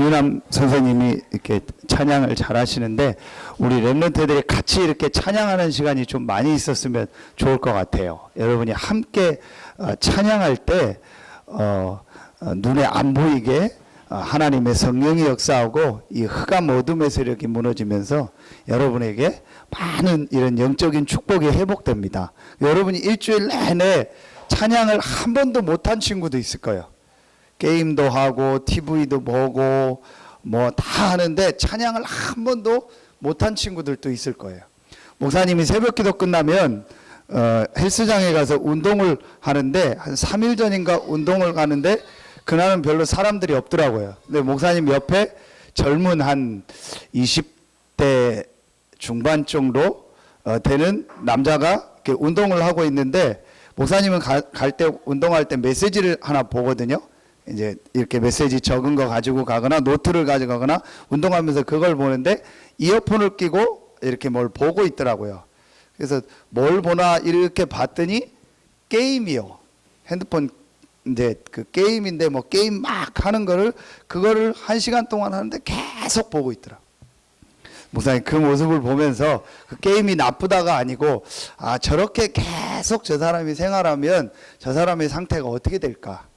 김윤남 선생님이 이렇게 찬양을 잘 하시는데 우리 랩런트들이 같이 이렇게 찬양하는 시간이 좀 많이 있었으면 좋을 것 같아요. 여러분이 함께 찬양할 때 눈에 안 보이게 하나님의 성령이 역사하고 이 흑암 어둠의 세력이 무너지면서 여러분에게 많은 이런 영적인 축복이 회복됩니다. 여러분이 일주일 내내 찬양을 한 번도 못한 친구도 있을 거예요. 게임도 하고 TV도 보고 뭐 다 하는데 찬양을 한 번도 못한 친구들도 있을 거예요. 목사님이 새벽기도 끝나면 헬스장에 가서 운동을 하는데 한 3일 전인가 운동을 가는데 그날은 별로 사람들이 없더라고요. 근데 목사님 옆에 젊은 한 20대 중반 정도 되는 남자가 이렇게 운동을 하고 있는데 목사님은 갈 때 운동할 때 메시지를 하나 보거든요. 이제 이렇게 메시지 적은 거 가지고 가거나 노트를 가져가거나 운동하면서 그걸 보는데 이어폰을 끼고 이렇게 뭘 보고 있더라고요. 그래서 뭘 보나 이렇게 봤더니 게임이요. 핸드폰 이제 그 게임인데 뭐 게임 막 하는 거를 그거를 1시간 동안 하는데 계속 보고 있더라. 목사님 그 모습을 보면서 그 게임이 나쁘다가 아니고 저렇게 계속 저 사람이 생활하면 저 사람의 상태가 어떻게 될까?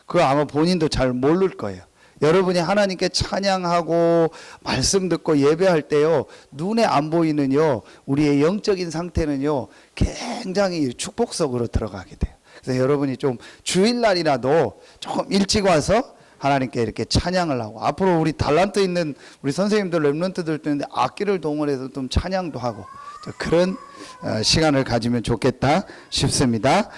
그거 아마 본인도 잘 모를 거예요. 여러분이 하나님께 찬양하고 말씀 듣고 예배할 때요, 눈에 안 보이는요, 우리의 영적인 상태는요, 굉장히 축복 속으로 들어가게 돼요. 그래서 여러분이 좀 주일날이라도 조금 일찍 와서 하나님께 이렇게 찬양을 하고, 앞으로 우리 달란트 있는 우리 선생님들 랩런트들도 있는데 악기를 동원해서 좀 찬양도 하고 그런 시간을 가지면 좋겠다 싶습니다.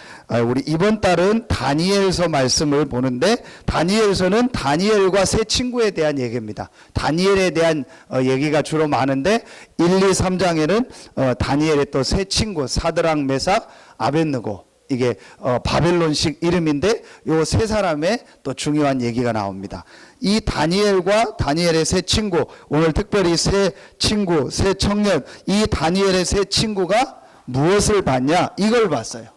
우리 이번 달은 다니엘서 말씀을 보는데 다니엘서는 다니엘과 세 친구에 대한 얘기입니다. 다니엘에 대한 얘기가 주로 많은데 1, 2, 3장에는 다니엘의 또 세 친구 사드락, 메삭, 아벳느고 이게 바벨론식 이름인데 요 세 사람의 또 중요한 얘기가 나옵니다. 이 다니엘과 다니엘의 세 친구, 오늘 특별히 세 친구, 세 청년, 이 다니엘의 세 친구가 무엇을 봤냐? 이걸 봤어요.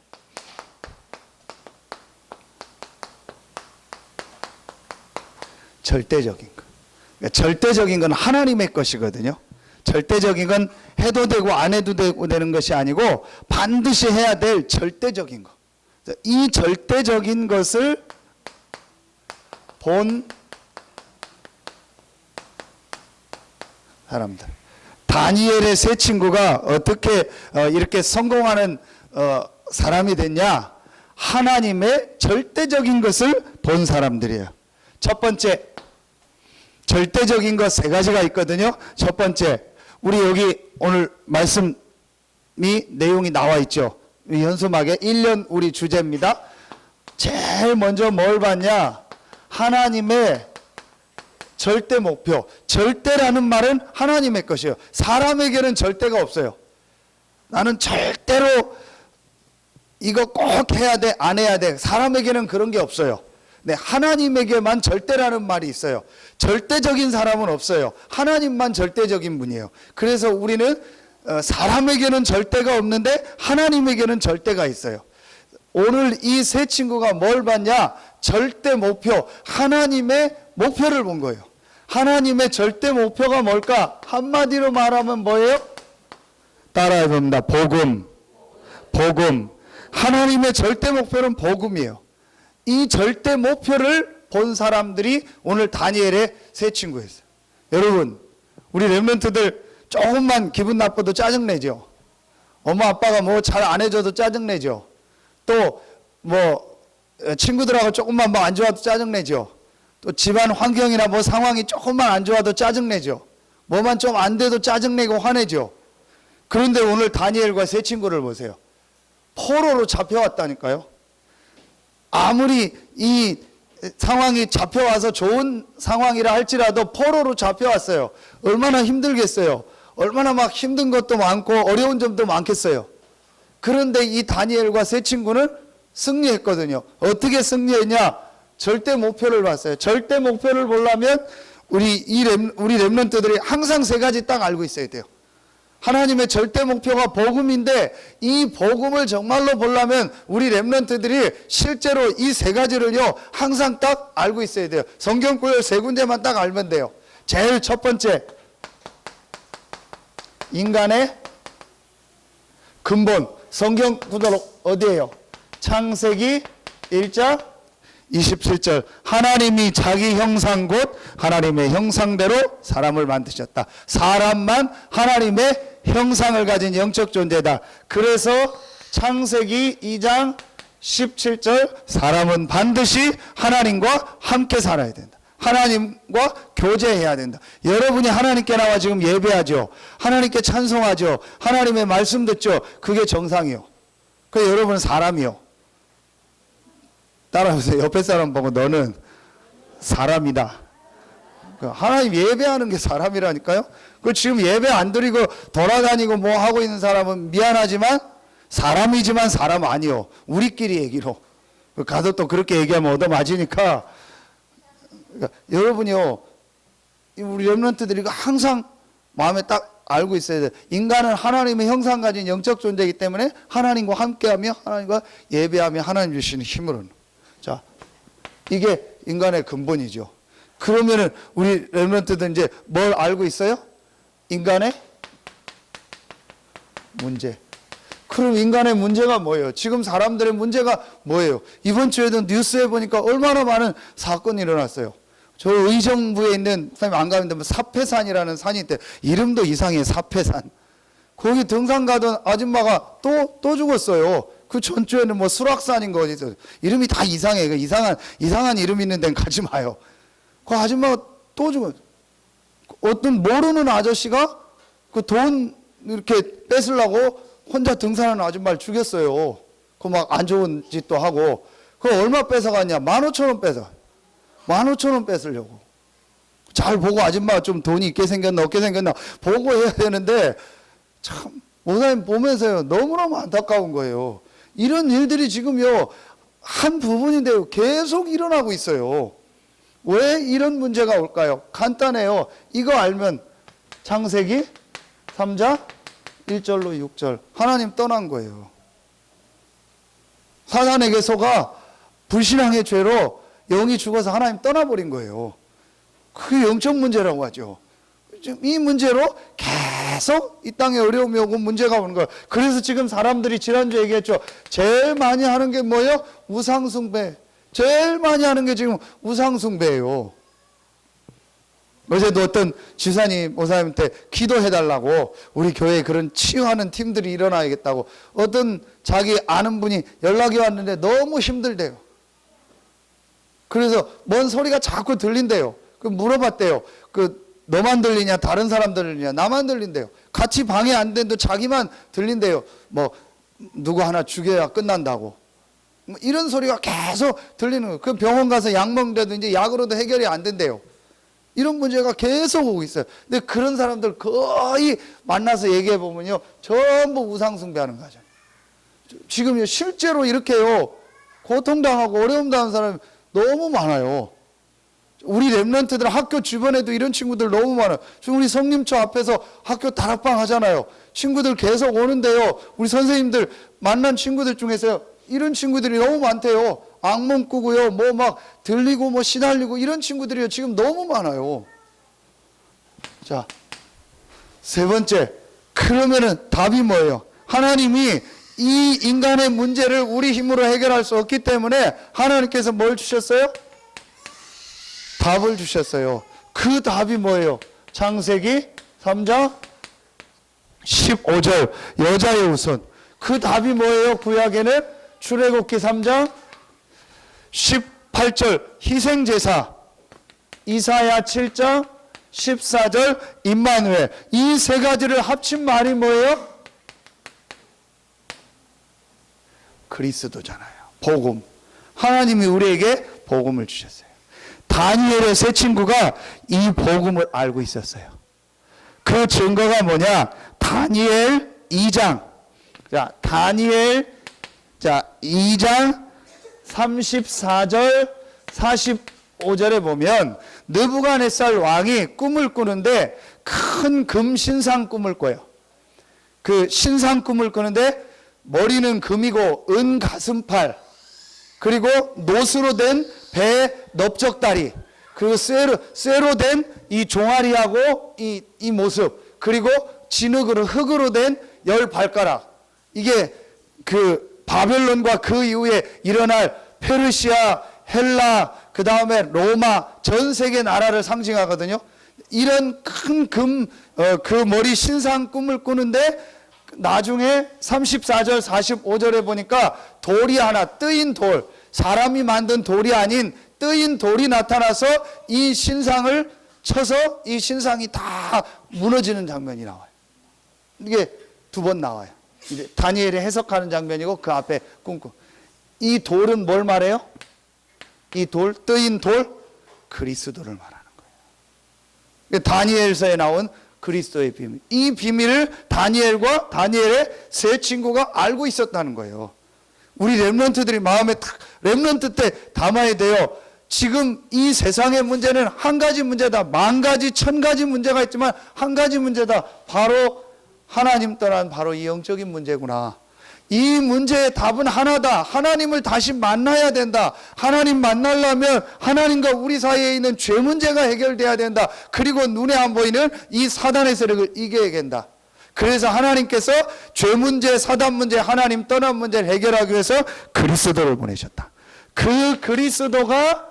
절대적인 것. 그러니까 절대적인 건 하나님의 것이거든요. 절대적인 건 해도 되고 안 해도 되는 것이 아니고 반드시 해야 될 절대적인 것. 이 절대적인 것을 본 사람들. 다니엘의 세 친구가 어떻게 이렇게 성공하는 사람이 됐냐? 하나님의 절대적인 것을 본 사람들이에요. 첫 번째, 절대적인 것 세 가지가 있거든요. 첫 번째, 우리 여기 오늘 말씀이 내용이 나와 있죠. 현수막에 1년 우리 주제입니다. 제일 먼저 뭘 봤냐? 하나님의 절대 목표. 절대라는 말은 하나님의 것이에요. 사람에게는 절대가 없어요. 나는 절대로 이거 꼭 해야 돼, 안 해야 돼. 사람에게는 그런 게 없어요. 네, 하나님에게만 절대라는 말이 있어요. 절대적인 사람은 없어요. 하나님만 절대적인 분이에요. 그래서 우리는 사람에게는 절대가 없는데 하나님에게는 절대가 있어요. 오늘 이 세 친구가 뭘 봤냐? 절대 목표, 하나님의 목표를 본 거예요. 하나님의 절대 목표가 뭘까? 한마디로 말하면 뭐예요? 따라해 봅니다. 복음. 복음. 하나님의 절대 목표는 복음이에요. 이 절대 목표를 본 사람들이 오늘 다니엘의 세 친구였어요. 여러분, 우리 랩런트들 조금만 기분 나빠도 짜증내죠. 엄마 아빠가 뭐 잘 안 해줘도 짜증내죠. 또 뭐 친구들하고 조금만 뭐 안 좋아도 짜증내죠. 또 집안 환경이나 뭐 상황이 조금만 안 좋아도 짜증내죠. 뭐만 좀 안 돼도 짜증내고 화내죠. 그런데 오늘 다니엘과 세 친구를 보세요. 포로로 잡혀왔다니까요. 아무리 이 상황이 잡혀와서 좋은 상황이라 할지라도 포로로 잡혀왔어요. 얼마나 힘들겠어요. 얼마나 막 힘든 것도 많고 어려운 점도 많겠어요. 그런데 이 다니엘과 세 친구는 승리했거든요. 어떻게 승리했냐? 절대 목표를 봤어요. 절대 목표를 보려면 우리 랩런트들이 항상 세 가지 딱 알고 있어야 돼요. 하나님의 절대 목표가 복음인데 이 복음을 정말로 보려면 우리 렘넌트들이 실제로 이 세 가지를요 항상 딱 알고 있어야 돼요. 성경 구절 세 군데만 딱 알면 돼요. 제일 첫 번째, 인간의 근본. 성경 구절 어디예요? 창세기 1장 27절. 하나님이 자기 형상 곧 하나님의 형상대로 사람을 만드셨다. 사람만 하나님의 형상을 가진 영적 존재다. 그래서 창세기 2장 17절, 사람은 반드시 하나님과 함께 살아야 된다. 하나님과 교제해야 된다. 여러분이 하나님께 나와 지금 예배하죠. 하나님께 찬송하죠. 하나님의 말씀 듣죠. 그게 정상이요. 그래서 여러분은 사람이요. 따라오세요. 옆에 사람 보고 너는 사람이다. 하나님 예배하는 게 사람이라니까요. 그 지금 예배 안 드리고 돌아다니고 뭐 하고 있는 사람은 미안하지만 사람이지만 사람 아니요. 우리끼리 얘기로. 가서 또 그렇게 얘기하면 얻어맞으니까. 그러니까 여러분이요, 우리 렘넌트들이 항상 마음에 딱 알고 있어야 돼요. 인간은 하나님의 형상 가진 영적 존재이기 때문에 하나님과 함께하며 하나님과 예배하며 하나님 주시는 힘으로. 자, 이게 인간의 근본이죠. 그러면은 우리 렘넌트들 이제 뭘 알고 있어요? 인간의 문제. 그럼 인간의 문제가 뭐예요? 지금 사람들의 문제가 뭐예요? 이번 주에도 뉴스에 보니까 얼마나 많은 사건이 일어났어요. 저 의정부에 있는, 선생님 안 가는데 뭐 사패산이라는 산이 있대. 이름도 이상해, 사패산. 거기 등산 가던 아줌마가 또 죽었어요. 그 전주에는 뭐 수락산인 거 어디서. 이름이 다 이상해. 그 이상한 이름 있는 데는 가지 마요. 그 아줌마가 또 죽었어요. 어떤 모르는 아저씨가 그 돈 이렇게 뺏으려고 혼자 등산하는 아줌마를 죽였어요. 그 막 안 좋은 짓도 하고. 그 얼마 뺏어갔냐? 15,000원 뺏어. 15,000원 뺏으려고. 잘 보고 아줌마가 좀 돈이 있게 생겼나 없게 생겼나 보고 해야 되는데, 참 목사님 보면서요 너무너무 안타까운 거예요. 이런 일들이 지금요 한 부분인데요 계속 일어나고 있어요. 왜 이런 문제가 올까요? 간단해요. 이거 알면 창세기 3장 1절로 6절 하나님 떠난 거예요. 사단에게 속아 불신앙의 죄로 영이 죽어서 하나님 떠나버린 거예요. 그게 영적 문제라고 하죠. 지금 이 문제로 계속 이 땅에 어려움이 오고 문제가 오는 거예요. 그래서 지금 사람들이 지난주에 얘기했죠. 제일 많이 하는 게 뭐예요? 우상숭배. 제일 많이 하는 게 지금 우상숭배예요. 어제도 어떤 지사님 목사님한테 기도해달라고 우리 교회에 그런 치유하는 팀들이 일어나야겠다고 어떤 자기 아는 분이 연락이 왔는데 너무 힘들대요. 그래서 뭔 소리가 자꾸 들린대요. 그 물어봤대요. 그 너만 들리냐 다른 사람 들리냐. 나만 들린대요. 같이 방해 안 되는데 자기만 들린대요. 뭐 누구 하나 죽여야 끝난다고. 이런 소리가 계속 들리는 거예요. 그 병원 가서 약 먹는데도 이제 약으로도 해결이 안 된대요. 이런 문제가 계속 오고 있어요. 근데 그런 사람들 거의 만나서 얘기해 보면요 전부 우상숭배하는 거죠. 지금요 실제로 이렇게요 고통당하고 어려움 당하는 사람이 너무 많아요. 우리 렘넌트들 학교 주변에도 이런 친구들 너무 많아요. 지금 우리 성림초 앞에서 학교 다락방 하잖아요. 친구들 계속 오는데요. 우리 선생님들 만난 친구들 중에서 이런 친구들이 너무 많대요. 악몽 꾸고요. 뭐 막 들리고 뭐 시달리고 이런 친구들이요. 지금 너무 많아요. 자, 세 번째. 그러면은 답이 뭐예요? 하나님이 이 인간의 문제를 우리 힘으로 해결할 수 없기 때문에 하나님께서 뭘 주셨어요? 답을 주셨어요. 그 답이 뭐예요? 창세기 3장 15절 여자의 후손. 그 답이 뭐예요? 구약에는 출애굽기 3장 18절 희생제사, 이사야 7장 14절 임마누엘. 이 세 가지를 합친 말이 뭐예요? 그리스도잖아요. 복음. 하나님이 우리에게 복음을 주셨어요. 다니엘의 세 친구가 이 복음을 알고 있었어요. 그 증거가 뭐냐? 다니엘 2장. 자, 다니엘 2장 34절 45절에 보면 느부갓네살 왕이 꿈을 꾸는데 큰 금 신상 꿈을 꿔요. 그 신상 꿈을 꾸는데 머리는 금이고 은 가슴팔, 그리고 노수로 된 배 넓적다리, 그리고 쇠로 된 이 종아리하고 이 모습, 그리고 진흙으로 흙으로 된 10발가락. 이게 그 바벨론과 그 이후에 일어날 페르시아, 헬라, 그 다음에 로마, 전 세계 나라를 상징하거든요. 이런 큰 그 머리 신상 꿈을 꾸는데 나중에 34절 45절에 보니까 돌이 하나, 뜨인 돌, 사람이 만든 돌이 아닌 뜨인 돌이 나타나서 이 신상을 쳐서 이 신상이 다 무너지는 장면이 나와요. 이게 2번 나와요. 이제 다니엘이 해석하는 장면이고 그 앞에 꿈꾸. 이 돌은 뭘 말해요? 이 돌, 뜨인 돌, 그리스도를 말하는 거예요. 다니엘서에 나온 그리스도의 비밀. 이 비밀을 다니엘과 다니엘의 세 친구가 알고 있었다는 거예요. 우리 렘넌트들이 마음에 렘넌트 때 담아야 돼요. 지금 이 세상의 문제는 한 가지 문제다. 10,000가지, 1000가지 문제가 있지만 한 가지 문제다. 바로 하나님 떠난 바로 이 영적인 문제구나. 이 문제의 답은 하나다. 하나님을 다시 만나야 된다. 하나님 만나려면 하나님과 우리 사이에 있는 죄 문제가 해결돼야 된다. 그리고 눈에 안 보이는 이 사단의 세력을 이겨야 된다. 그래서 하나님께서 죄 문제, 사단 문제, 하나님 떠난 문제를 해결하기 위해서 그리스도를 보내셨다. 그 그리스도가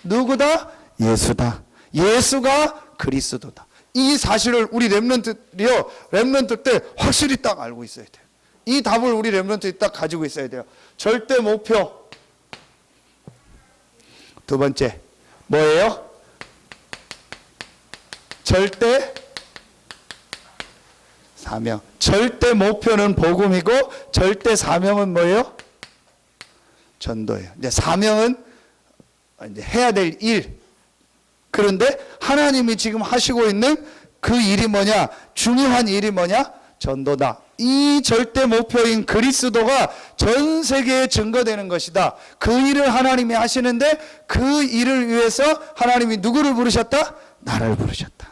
누구다? 예수다. 예수가 그리스도다. 이 사실을 우리 렘넌트들이요, 렘넌트 때 확실히 딱 알고 있어야 돼요. 이 답을 우리 렘넌트들이 딱 가지고 있어야 돼요. 절대 목표. 2번째 뭐예요? 절대 사명. 절대 목표는 복음이고 절대 사명은 뭐예요? 전도예요. 이제 사명은 이제 해야 될 일. 그런데 하나님이 지금 하시고 있는 그 일이 뭐냐? 중요한 일이 뭐냐? 전도다. 이 절대 목표인 그리스도가 전 세계에 증거되는 것이다. 그 일을 하나님이 하시는데 그 일을 위해서 하나님이 누구를 부르셨다? 나를 부르셨다.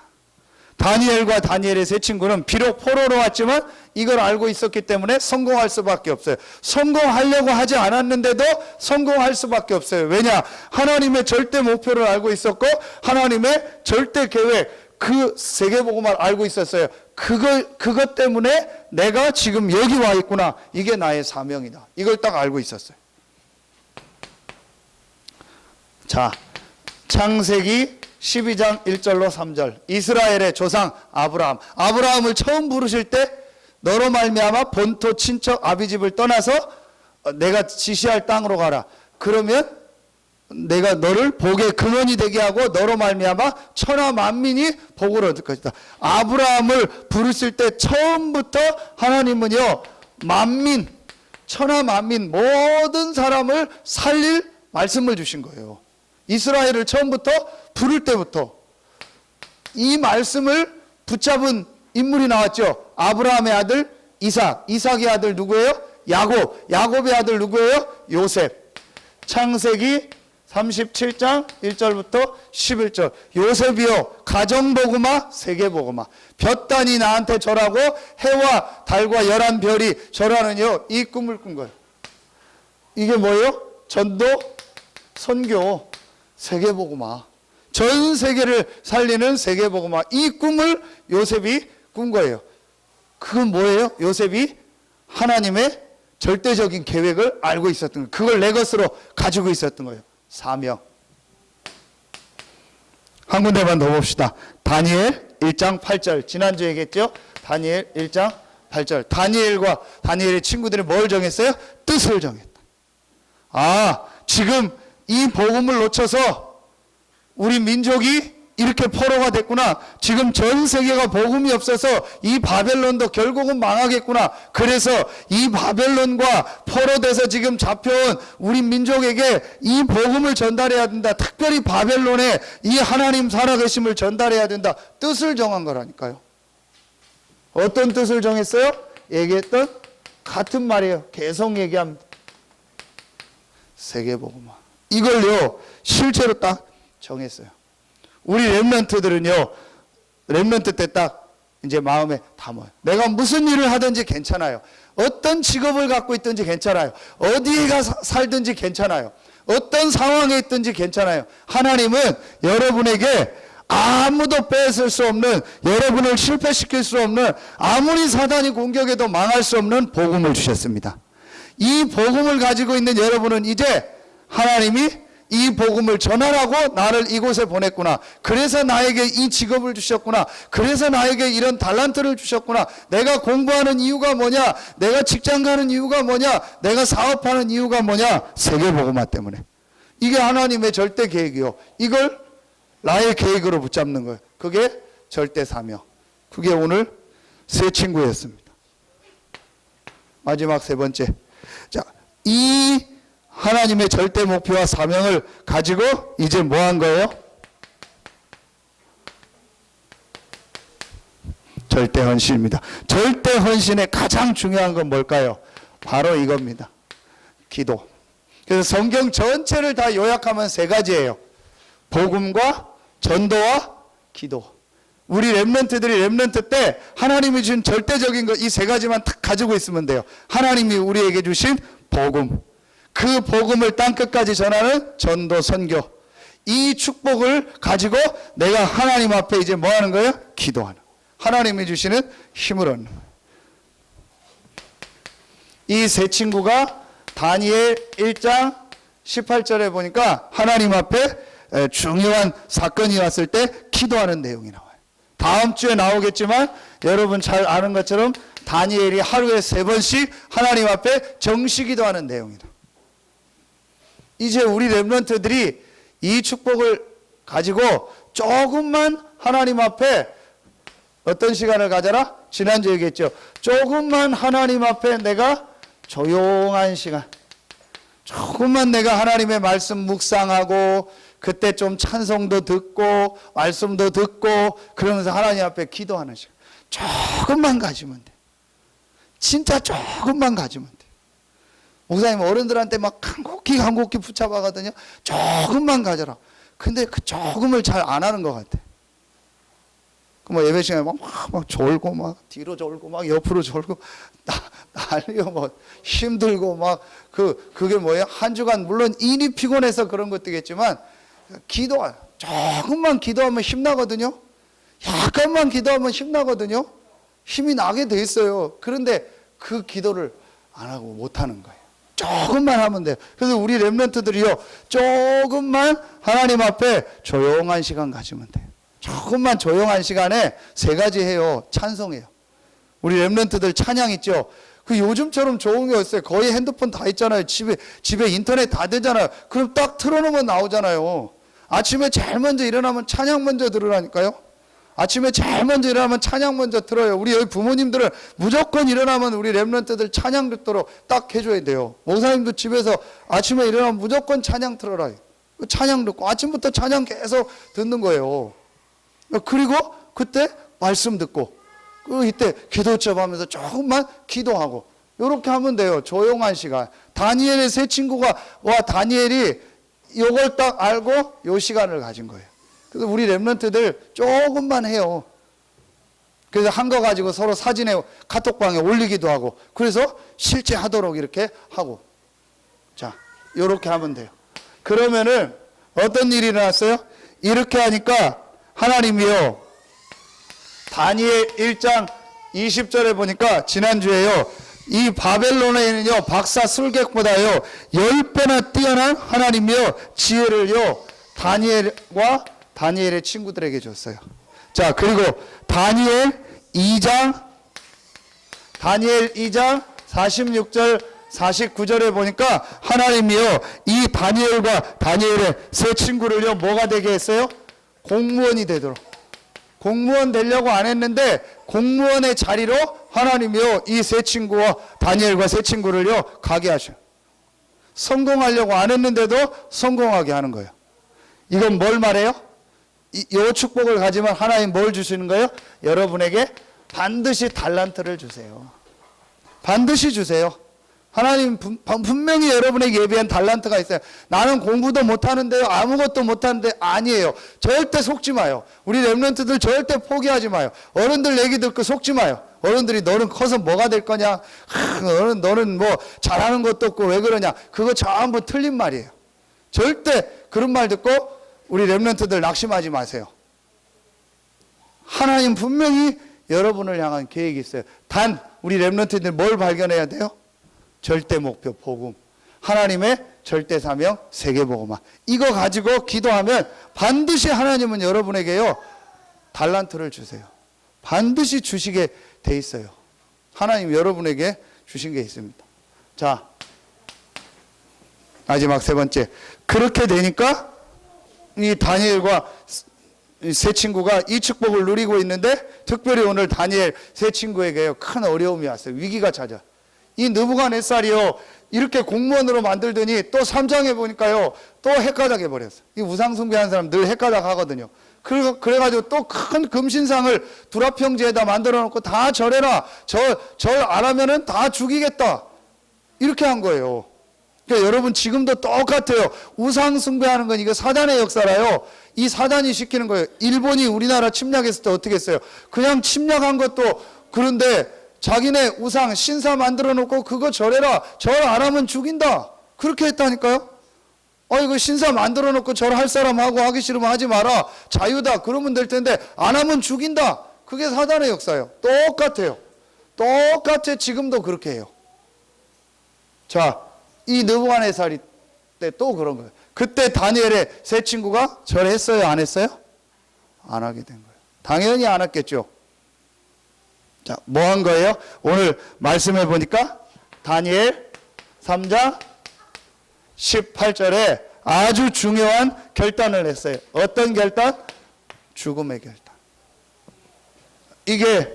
다니엘과 다니엘의 세 친구는 비록 포로로 왔지만 이걸 알고 있었기 때문에 성공할 수밖에 없어요. 성공하려고 하지 않았는데도 성공할 수밖에 없어요. 왜냐? 하나님의 절대 목표를 알고 있었고 하나님의 절대 계획, 그 세계복음을 알고 있었어요. 그것 때문에 내가 지금 여기 와 있구나. 이게 나의 사명이다. 이걸 딱 알고 있었어요. 자, 창세기 12장 1절로 3절. 이스라엘의 조상 아브라함을 처음 부르실 때 너로 말미암아 본토 친척 아비집을 떠나서 내가 지시할 땅으로 가라. 그러면 내가 너를 복의 근원이 되게 하고 너로 말미암아 천하 만민이 복을 얻을 것이다. 아브라함을 부르실 때 처음부터 하나님은요, 만민, 천하 만민 모든 사람을 살릴 말씀을 주신 거예요. 이스라엘을 처음부터 부를 때부터 이 말씀을 붙잡은 인물이 나왔죠. 아브라함의 아들 이삭, 이삭의 아들 누구예요? 야곱, 야곱의 아들 누구예요? 요셉. 창세기 37장 1절부터 11절. 요셉이요, 가정복음화, 세계복음화. 볕단이 나한테 절하고 해와 달과 11별이 절하는요, 이 꿈을 꾼 거예요. 이게 뭐예요? 전도, 선교, 세계복음화. 전 세계를 살리는 세계복음화. 이 꿈을 요셉이 꾼 거예요. 그건 뭐예요? 요셉이 하나님의 절대적인 계획을 알고 있었던 거예요. 그걸 내 것으로 가지고 있었던 거예요. 사명. 한 군데만 더 봅시다. 다니엘 1장 8절. 지난주 얘기했죠? 다니엘 1장 8절. 다니엘과 다니엘의 친구들이 뭘 정했어요? 뜻을 정했다. 아, 지금 이 복음을 놓쳐서 우리 민족이 이렇게 포로가 됐구나. 지금 전 세계가 복음이 없어서 이 바벨론도 결국은 망하겠구나. 그래서 이 바벨론과 포로돼서 지금 잡혀온 우리 민족에게 이 복음을 전달해야 된다. 특별히 바벨론에 이 하나님 살아계심을 전달해야 된다. 뜻을 정한 거라니까요. 어떤 뜻을 정했어요? 얘기했던 같은 말이에요. 계속 얘기합니다. 세계복음화. 이걸요, 실제로 딱 정했어요. 우리 렘넌트들은요, 렘넌트 때 딱 이제 마음에 담아요. 내가 무슨 일을 하든지 괜찮아요. 어떤 직업을 갖고 있든지 괜찮아요. 어디에 살든지 괜찮아요. 어떤 상황에 있든지 괜찮아요. 하나님은 여러분에게 아무도 뺏을 수 없는, 여러분을 실패시킬 수 없는, 아무리 사단이 공격해도 망할 수 없는 복음을 주셨습니다. 이 복음을 가지고 있는 여러분은 이제 하나님이 이 복음을 전하라고 나를 이곳에 보냈구나. 그래서 나에게 이 직업을 주셨구나. 그래서 나에게 이런 달란트를 주셨구나. 내가 공부하는 이유가 뭐냐? 내가 직장 가는 이유가 뭐냐? 내가 사업하는 이유가 뭐냐? 세계복음화 때문에. 이게 하나님의 절대 계획이요. 이걸 나의 계획으로 붙잡는 거예요. 그게 절대 사명. 그게 오늘 세 친구였습니다. 마지막 세 번째. 자, 이 하나님의 절대 목표와 사명을 가지고 이제 뭐 한 거예요? 절대 헌신입니다. 절대 헌신의 가장 중요한 건 뭘까요? 바로 이겁니다. 기도. 그래서 성경 전체를 다 요약하면 세 가지예요. 복음과 전도와 기도. 우리 렘넌트들이 렘넌트 때 하나님이 주신 절대적인 것 이 세 가지만 딱 가지고 있으면 돼요. 하나님이 우리에게 주신 복음. 그 복음을 땅끝까지 전하는 전도 선교. 이 축복을 가지고 내가 하나님 앞에 이제 뭐 하는 거예요? 기도하는. 하나님이 주시는 힘을 얻는 거예요. 이 세 친구가 다니엘 1장 18절에 보니까 하나님 앞에 중요한 사건이 왔을 때 기도하는 내용이 나와요. 다음 주에 나오겠지만 여러분 잘 아는 것처럼 다니엘이 하루에 3번씩 하나님 앞에 정시 기도하는 내용이다. 이제 우리 렘넌트들이 이 축복을 가지고 조금만 하나님 앞에 어떤 시간을 가져라? 지난주에 얘기했죠. 조금만 하나님 앞에 내가 조용한 시간, 조금만 내가 하나님의 말씀 묵상하고 그때 좀 찬송도 듣고 말씀도 듣고 그러면서 하나님 앞에 기도하는 시간 조금만 가지면 돼. 진짜 조금만 가지면 돼. 목사님 어른들한테 막 한곡기 붙잡아가거든요. 조금만 가져라. 근데 그 조금을 잘 안 하는 것 같아. 뭐 예배 시간에 막 졸고 막 뒤로 졸고 막 옆으로 졸고 난리고 뭐 힘들고 막 그게 뭐예요? 한 주간 물론 일이 피곤해서 그런 것도겠지만 조금만 기도하면 힘나거든요. 약간만 기도하면 힘나거든요. 힘이 나게 돼 있어요. 그런데 그 기도를 안 하고 못 하는 거예요. 조금만 하면 돼요. 그래서 우리 렘넌트들이요, 조금만 하나님 앞에 조용한 시간 가지면 돼요. 조금만 조용한 시간에 세 가지 해요. 찬송해요. 우리 렘넌트들 찬양 있죠. 그 요즘처럼 좋은 게 없어요. 거의 핸드폰 다 있잖아요. 집에 인터넷 다 되잖아요. 그럼 딱 틀어놓으면 나오잖아요. 아침에 제일 먼저 일어나면 찬양 먼저 들으라니까요. 아침에 제일 먼저 일어나면 찬양 먼저 들어요. 우리 여기 부모님들은 무조건 일어나면 우리 렘넌트들 찬양 듣도록 딱 해줘야 돼요. 목사님도 집에서 아침에 일어나면 무조건 찬양 틀어라. 찬양 듣고 아침부터 찬양 계속 듣는 거예요. 그리고 그때 말씀 듣고 이때 기도첩 하면서 조금만 기도하고 이렇게 하면 돼요. 조용한 시간. 다니엘의 세 친구가 다니엘이 이걸 딱 알고 이 시간을 가진 거예요. 그래서 우리 렘넌트들 조금만 해요. 그래서 한 거 가지고 서로 사진에 카톡방에 올리기도 하고 그래서 실제 하도록 이렇게 하고 자 이렇게 하면 돼요. 그러면은 어떤 일이 일어났어요? 이렇게 하니까 하나님이요 다니엘 1장 20절에 보니까 지난주에요 이 바벨론에는요 박사 술객보다요 10배나 뛰어난 하나님이요 지혜를요 다니엘과 다니엘의 친구들에게 줬어요. 자 그리고 다니엘 2장 46절 49절에 보니까 하나님이요 이 다니엘과 다니엘의 세 친구를요 뭐가 되게 했어요? 공무원이 되도록. 공무원 되려고 안 했는데 공무원의 자리로 하나님이요 이 세 친구와 다니엘과 세 친구를요 가게 하셔. 성공하려고 안 했는데도 성공하게 하는 거예요. 이건 뭘 말해요? 이 축복을 가지면 하나님 뭘 주시는 거예요? 여러분에게 반드시 달란트를 주세요. 반드시 주세요. 하나님 분명히 여러분에게 예비한 달란트가 있어요. 나는 공부도 못하는데요, 아무것도 못하는데. 아니에요. 절대 속지 마요. 우리 렘넌트들 절대 포기하지 마요. 어른들 얘기 듣고 속지 마요. 어른들이 너는 커서 뭐가 될 거냐, 너는 뭐 잘하는 것도 없고 왜 그러냐, 그거 전부 틀린 말이에요. 절대 그런 말 듣고 우리 렘넌트들 낙심하지 마세요. 하나님 분명히 여러분을 향한 계획이 있어요. 단 우리 렘넌트들 뭘 발견해야 돼요? 절대 목표 복음, 하나님의 절대 사명 세계복음화, 이거 가지고 기도하면 반드시 하나님은 여러분에게요 달란트를 주세요. 반드시 주시게 돼 있어요. 하나님 여러분에게 주신 게 있습니다. 자, 마지막 세 번째, 그렇게 되니까 이 다니엘과 세 친구가 이 축복을 누리고 있는데, 특별히 오늘 다니엘 세 친구에게요 큰 어려움이 왔어요. 위기가 찾아. 이 느부갓네살이요 이렇게 공무원으로 만들더니 또 3장에 보니까요 또 헷가닥 해버렸어요. 이 우상 숭배하는 사람 늘 헷가닥 하거든요. 그래가지고 또 큰 금신상을 두라평지에다 만들어 놓고 다 절해라, 절 안 하면은 다 죽이겠다, 이렇게 한 거예요. 그러니까 여러분 지금도 똑같아요. 우상 숭배하는 건 이거 사단의 역사라요. 이 사단이 시키는 거예요. 일본이 우리나라 침략했을 때 어떻게 했어요? 그냥 침략한 것도 그런데 자기네 우상 신사 만들어 놓고 그거 절해라, 절 안 하면 죽인다, 그렇게 했다니까요. 이거 신사 만들어 놓고 절할 사람하고 하기 싫으면 하지 마라, 자유다, 그러면 될 텐데 안 하면 죽인다, 그게 사단의 역사예요. 똑같아요. 똑같아. 지금도 그렇게 해요. 자, 이 느부갓네살 때 또 그런 거예요. 그때 다니엘의 세 친구가 절했어요, 안 했어요? 안 하게 된 거예요. 당연히 안 했겠죠. 자, 뭐 한 거예요? 오늘 말씀해 보니까 다니엘 3장 18절에 아주 중요한 결단을 했어요. 어떤 결단? 죽음의 결단. 이게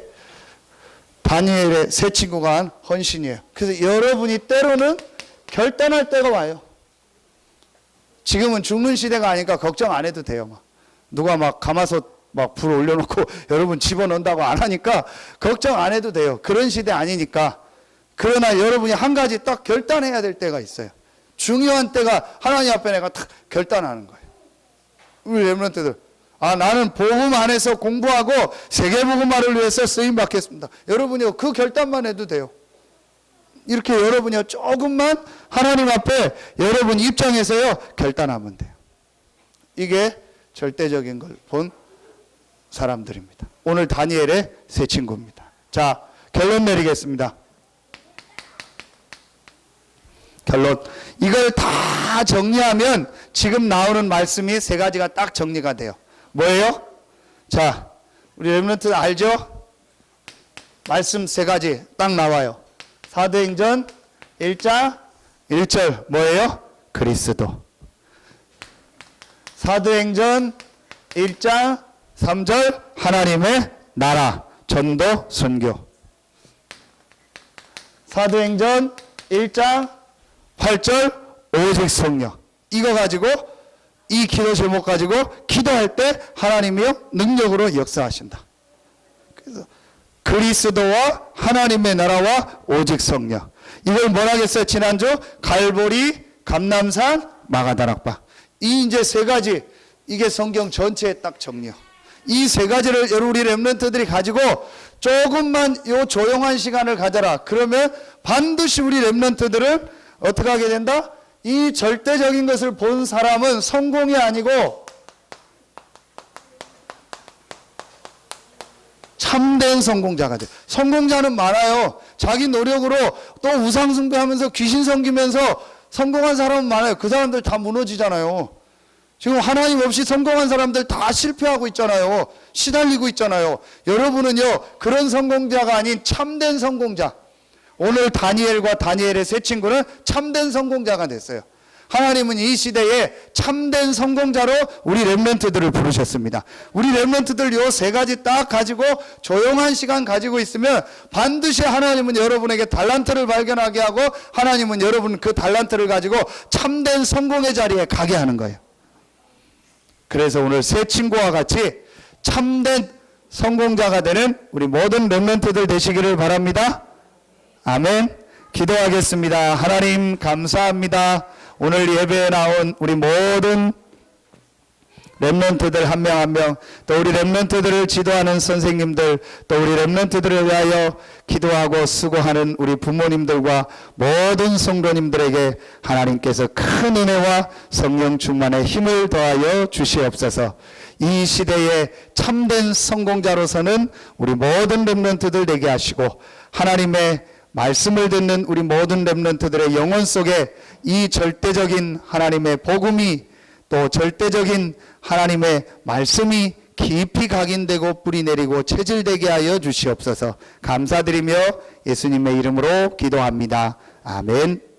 다니엘의 세 친구가 한 헌신이에요. 그래서 여러분이 때로는 결단할 때가 와요. 지금은 죽는 시대가 아니까 걱정 안 해도 돼요. 누가 가마솥 불 올려놓고 여러분 집어넣는다고 안 하니까 걱정 안 해도 돼요. 그런 시대 아니니까. 그러나 여러분이 한 가지 딱 결단해야 될 때가 있어요. 중요한 때가 하나님 앞에 내가 딱 결단하는 거예요. 우리 렘넌트들, 나는 복음 안에서 공부하고 세계복음화를 위해서 쓰임 받겠습니다. 여러분이요 그 결단만 해도 돼요. 이렇게 여러분이요 조금만 하나님 앞에 여러분 입장에서요 결단하면 돼요. 이게 절대적인 걸 본 사람들입니다. 오늘 다니엘의 세 친구입니다. 자, 결론 내리겠습니다. 결론. 이걸 다 정리하면 지금 나오는 말씀이 세 가지가 딱 정리가 돼요. 뭐예요? 자, 우리 렘넌트 알죠? 말씀 세 가지 딱 나와요. 사도행전 1장 1절 뭐예요? 그리스도. 사도행전 1장 3절 하나님의 나라, 전도, 선교. 사도행전 1장 8절 오직 성령. 이거 가지고, 이 기도 제목 가지고 기도할 때 하나님이요 능력으로 역사하신다. 그래서 그리스도와 하나님의 나라와 오직 성령. 이걸 뭐라 했어요? 지난주 갈보리, 감람산, 마가다락방. 이 이제 세 가지, 이게 성경 전체에 딱 정리요. 이 세 가지를 우리 렘넌트들이 가지고 조금만 요 조용한 시간을 가져라. 그러면 반드시 우리 렘넌트들은 어떻게 하게 된다? 이 절대적인 것을 본 사람은 성공이 아니고 참된 성공자가 돼요. 성공자는 많아요. 자기 노력으로 또 우상 숭배하면서 귀신 섬기면서 성공한 사람은 많아요. 그 사람들 다 무너지잖아요. 지금 하나님 없이 성공한 사람들 다 실패하고 있잖아요. 시달리고 있잖아요. 여러분은요 그런 성공자가 아닌 참된 성공자. 오늘 다니엘과 다니엘의 세 친구는 참된 성공자가 됐어요. 하나님은 이 시대에 참된 성공자로 우리 렘넌트들을 부르셨습니다. 우리 렘넌트들 요 세 가지 딱 가지고 조용한 시간 가지고 있으면 반드시 하나님은 여러분에게 달란트를 발견하게 하고, 하나님은 여러분 그 달란트를 가지고 참된 성공의 자리에 가게 하는 거예요. 그래서 오늘 세 친구와 같이 참된 성공자가 되는 우리 모든 렘넌트들 되시기를 바랍니다. 아멘. 기도하겠습니다. 하나님 감사합니다. 오늘 예배에 나온 우리 모든 렘넌트들 한 명 한 명, 또 우리 렘넌트들을 지도하는 선생님들, 또 우리 렘넌트들을 위하여 기도하고 수고하는 우리 부모님들과 모든 성도님들에게 하나님께서 큰 은혜와 성령 충만의 힘을 더하여 주시옵소서. 이 시대에 참된 성공자로서는 우리 모든 렘넌트들 되게 하시고, 하나님의 말씀을 듣는 우리 모든 렘넌트들의 영혼 속에 이 절대적인 하나님의 복음이, 또 절대적인 하나님의 말씀이 깊이 각인되고 뿌리내리고 체질되게 하여 주시옵소서. 감사드리며 예수님의 이름으로 기도합니다. 아멘.